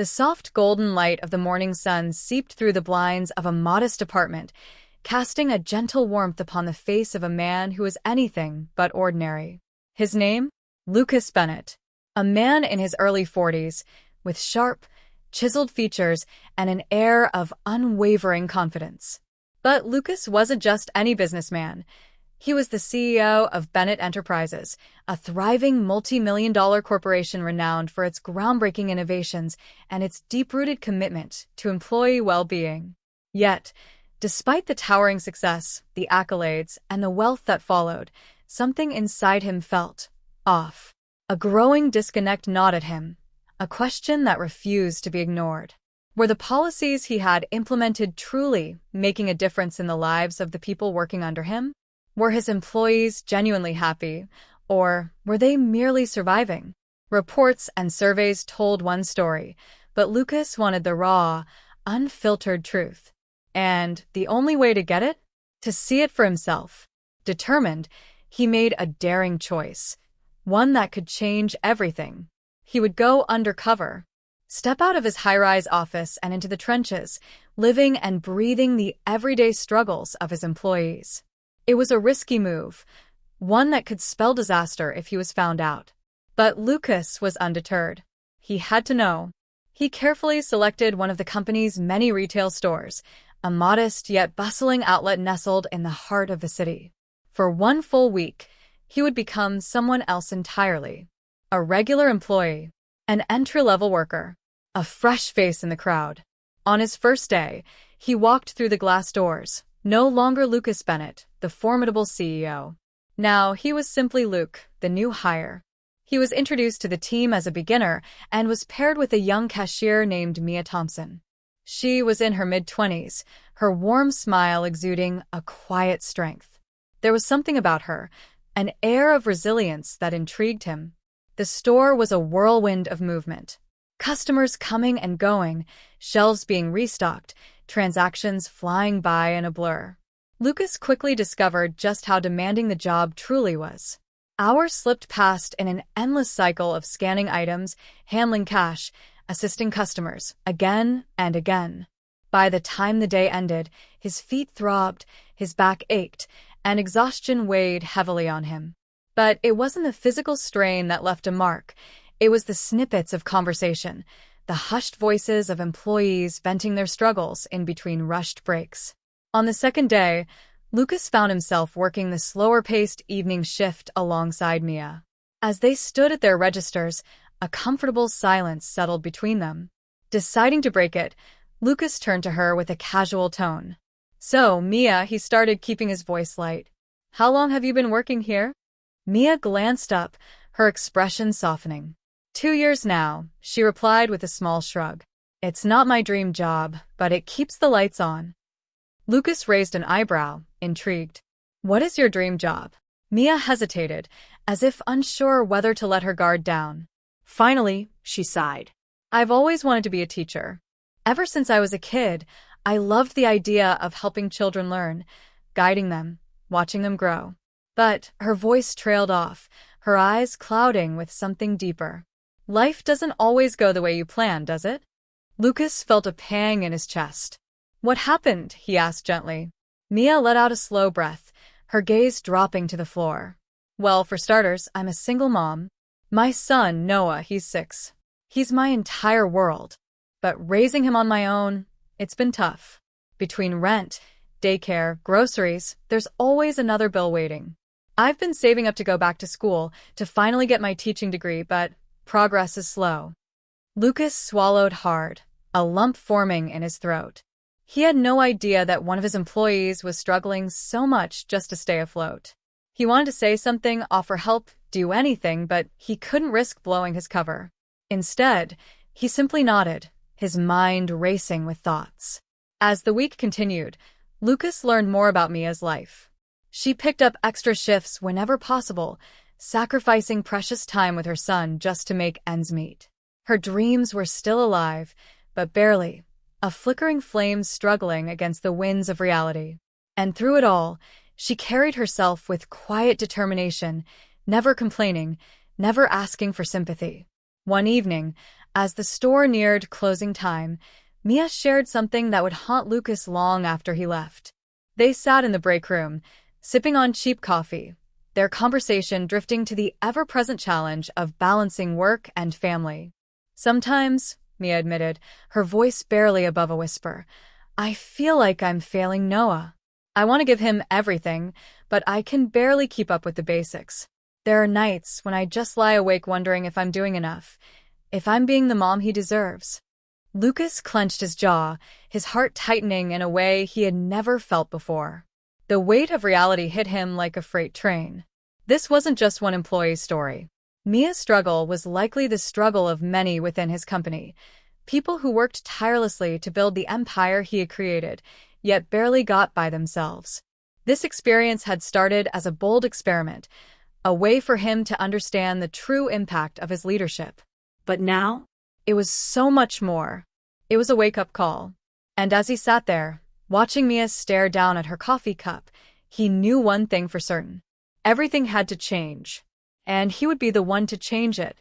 The soft golden light of the morning sun seeped through the blinds of a modest apartment, casting a gentle warmth upon the face of a man who was anything but ordinary. His name? Lucas Bennett. A man in his early 40s, with sharp, chiseled features and an air of unwavering confidence. But Lucas wasn't just any businessman. He was the CEO of Bennett Enterprises, a thriving multi-million-dollar corporation renowned for its groundbreaking innovations and its deep-rooted commitment to employee well-being. Yet, despite the towering success, the accolades, and the wealth that followed, something inside him felt off. A growing disconnect gnawed at him, a question that refused to be ignored. Were the policies he had implemented truly making a difference in the lives of the people working under him? Were his employees genuinely happy, or were they merely surviving? Reports and surveys told one story, but Lucas wanted the raw, unfiltered truth. And the only way to get it? To see it for himself. Determined, he made a daring choice, one that could change everything. He would go undercover, step out of his high-rise office and into the trenches, living and breathing the everyday struggles of his employees. It was a risky move, one that could spell disaster if he was found out. But Lucas was undeterred. He had to know. He carefully selected one of the company's many retail stores, a modest yet bustling outlet nestled in the heart of the city. For one full week, he would become someone else entirely. A regular employee, an entry-level worker, a fresh face in the crowd. On his first day, he walked through the glass doors, no longer Lucas Bennett, the formidable CEO. Now he was simply Luke, the new hire. He was introduced to the team as a beginner and was paired with a young cashier named Mia Thompson. She was in her mid-20s, her warm smile exuding a quiet strength. There was something about her, an air of resilience that intrigued him. The store was a whirlwind of movement. Customers coming and going, shelves being restocked, transactions flying by in a blur. Lucas quickly discovered just how demanding the job truly was. Hours slipped past in an endless cycle of scanning items, handling cash, assisting customers, again and again. By the time the day ended, his feet throbbed, his back ached, and exhaustion weighed heavily on him. But it wasn't the physical strain that left a mark. It was the snippets of conversation, the hushed voices of employees venting their struggles in between rushed breaks. On the second day, Lucas found himself working the slower-paced evening shift alongside Mia. As they stood at their registers, a comfortable silence settled between them. Deciding to break it, Lucas turned to her with a casual tone. "So, Mia," he started, keeping his voice light. "How long have you been working here?" Mia glanced up, her expression softening. 2 years now, she replied with a small shrug. "It's not my dream job, but it keeps the lights on." Lucas raised an eyebrow, intrigued. "What is your dream job?" Mia hesitated, as if unsure whether to let her guard down. Finally, she sighed. "I've always wanted to be a teacher. Ever since I was a kid, I loved the idea of helping children learn, guiding them, watching them grow." But her voice trailed off, her eyes clouding with something deeper. "Life doesn't always go the way you plan, does it?" Lucas felt a pang in his chest. "What happened?" he asked gently. Mia let out a slow breath, her gaze dropping to the floor. "Well, for starters, I'm a single mom. My son, Noah, he's 6. He's my entire world. But raising him on my own, it's been tough. Between rent, daycare, groceries, there's always another bill waiting. I've been saving up to go back to school to finally get my teaching degree, but progress is slow." Lucas swallowed hard, a lump forming in his throat. He had no idea that one of his employees was struggling so much just to stay afloat. He wanted to say something, offer help, do anything, but he couldn't risk blowing his cover. Instead, he simply nodded, his mind racing with thoughts. As the week continued, Lucas learned more about Mia's life. She picked up extra shifts whenever possible, sacrificing precious time with her son just to make ends meet. Her dreams were still alive, but barely, a flickering flame struggling against the winds of reality. And through it all, she carried herself with quiet determination, never complaining, never asking for sympathy. One evening, As the store neared closing time, Mia shared something that would haunt Lucas long after he left. They sat in the break room, sipping on cheap coffee, their conversation drifting to the ever-present challenge of balancing work and family. Sometimes, Mia admitted, her voice barely above a whisper, I feel like I'm failing Noah. I want to give him everything, but I can barely keep up with the basics. There are nights when I just lie awake wondering if I'm doing enough, if I'm being the mom he deserves. Lucas clenched his jaw, his heart tightening in a way he had never felt before. The weight of reality hit him like a freight train. This wasn't just one employee's story. Mia's struggle was likely the struggle of many within his company, people who worked tirelessly to build the empire he had created, yet barely got by themselves. This experience had started as a bold experiment, a way for him to understand the true impact of his leadership. But now, it was so much more. It was a wake-up call. And as he sat there, watching Mia stare down at her coffee cup, he knew one thing for certain. Everything had to change. And he would be the one to change it.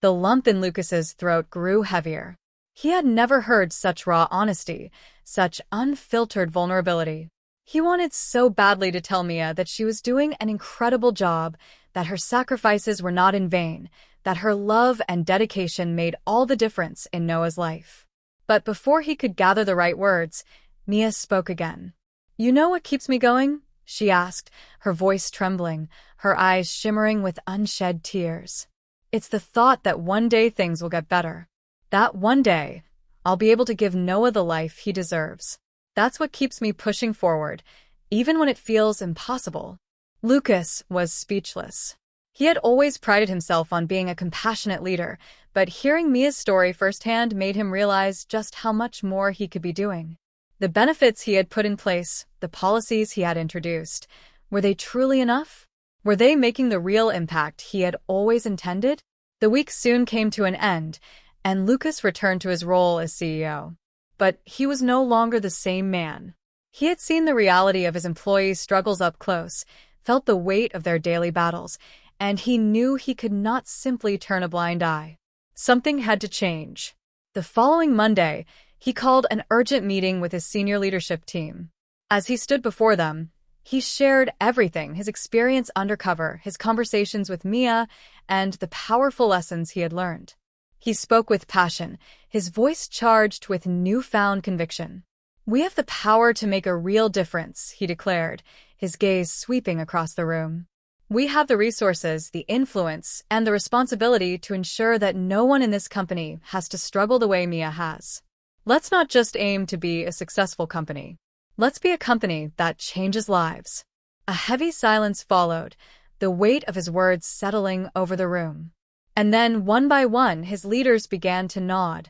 The lump in Lucas's throat grew heavier. He had never heard such raw honesty, such unfiltered vulnerability. He wanted so badly to tell Mia that she was doing an incredible job, that her sacrifices were not in vain, that her love and dedication made all the difference in Noah's life. But before he could gather the right words, Mia spoke again. You know what keeps me going? She asked, her voice trembling, her eyes shimmering with unshed tears. It's the thought that one day things will get better. That one day, I'll be able to give Noah the life he deserves. That's what keeps me pushing forward, even when it feels impossible. Lucas was speechless. He had always prided himself on being a compassionate leader, but hearing Mia's story firsthand made him realize just how much more he could be doing. The benefits he had put in place, the policies he had introduced, were they truly enough? Were they making the real impact he had always intended? The week soon came to an end, and Lucas returned to his role as CEO. But he was no longer the same man. He had seen the reality of his employees' struggles up close, felt the weight of their daily battles, and he knew he could not simply turn a blind eye. Something had to change. The following Monday, he called an urgent meeting with his senior leadership team. As he stood before them, he shared everything, his experience undercover, his conversations with Mia, and the powerful lessons he had learned. He spoke with passion, his voice charged with newfound conviction. We have the power to make a real difference, he declared, his gaze sweeping across the room. We have the resources, the influence, and the responsibility to ensure that no one in this company has to struggle the way Mia has. Let's not just aim to be a successful company. Let's be a company that changes lives. A heavy silence followed, the weight of his words settling over the room. And then, one by one, his leaders began to nod,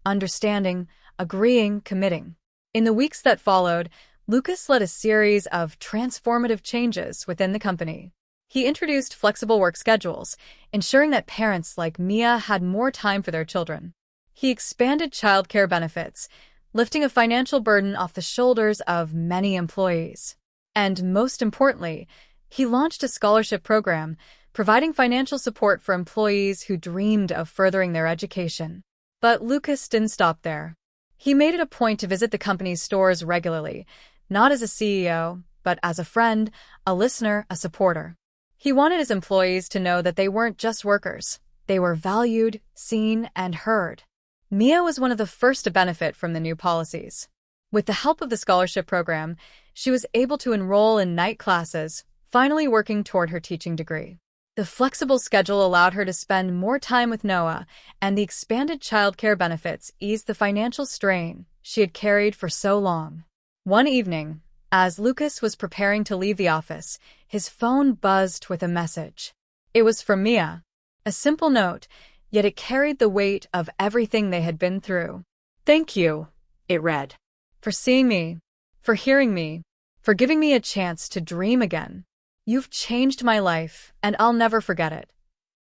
understanding, agreeing, committing. In the weeks that followed, Lucas led a series of transformative changes within the company. He introduced flexible work schedules, ensuring that parents like Mia had more time for their children. He expanded childcare benefits, lifting a financial burden off the shoulders of many employees. And most importantly, he launched a scholarship program, providing financial support for employees who dreamed of furthering their education. But Lucas didn't stop there. He made it a point to visit the company's stores regularly, not as a CEO, but as a friend, a listener, a supporter. He wanted his employees to know that they weren't just workers. They were valued, seen, and heard. Mia was one of the first to benefit from the new policies. With the help of the scholarship program, she was able to enroll in night classes, finally working toward her teaching degree. The flexible schedule allowed her to spend more time with Noah, and the expanded childcare benefits eased the financial strain she had carried for so long. One evening, as Lucas was preparing to leave the office, his phone buzzed with a message. It was from Mia. A simple note, yet it carried the weight of everything they had been through. Thank you, it read, for seeing me, for hearing me, for giving me a chance to dream again. You've changed my life, and I'll never forget it.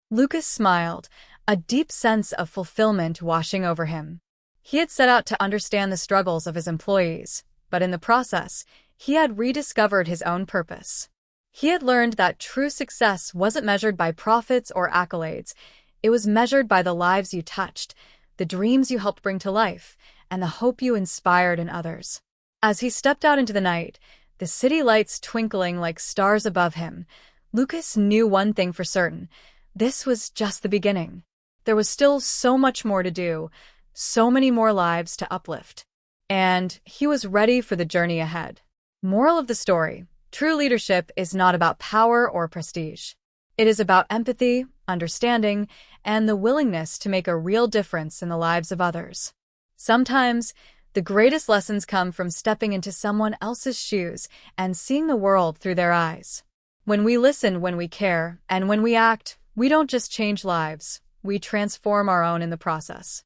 Lucas smiled, a deep sense of fulfillment washing over him. He had set out to understand the struggles of his employees, but in the process, he had rediscovered his own purpose. He had learned that true success wasn't measured by profits or accolades. It was measured by the lives you touched, the dreams you helped bring to life, and the hope you inspired in others. As he stepped out into the night, the city lights twinkling like stars above him, Lucas knew one thing for certain. This was just the beginning. There was still so much more to do, so many more lives to uplift. And he was ready for the journey ahead. Moral of the story: true leadership is not about power or prestige. It is about empathy, understanding, and the willingness to make a real difference in the lives of others. Sometimes, the greatest lessons come from stepping into someone else's shoes and seeing the world through their eyes. When we listen, when we care, and when we act, we don't just change lives, we transform our own in the process.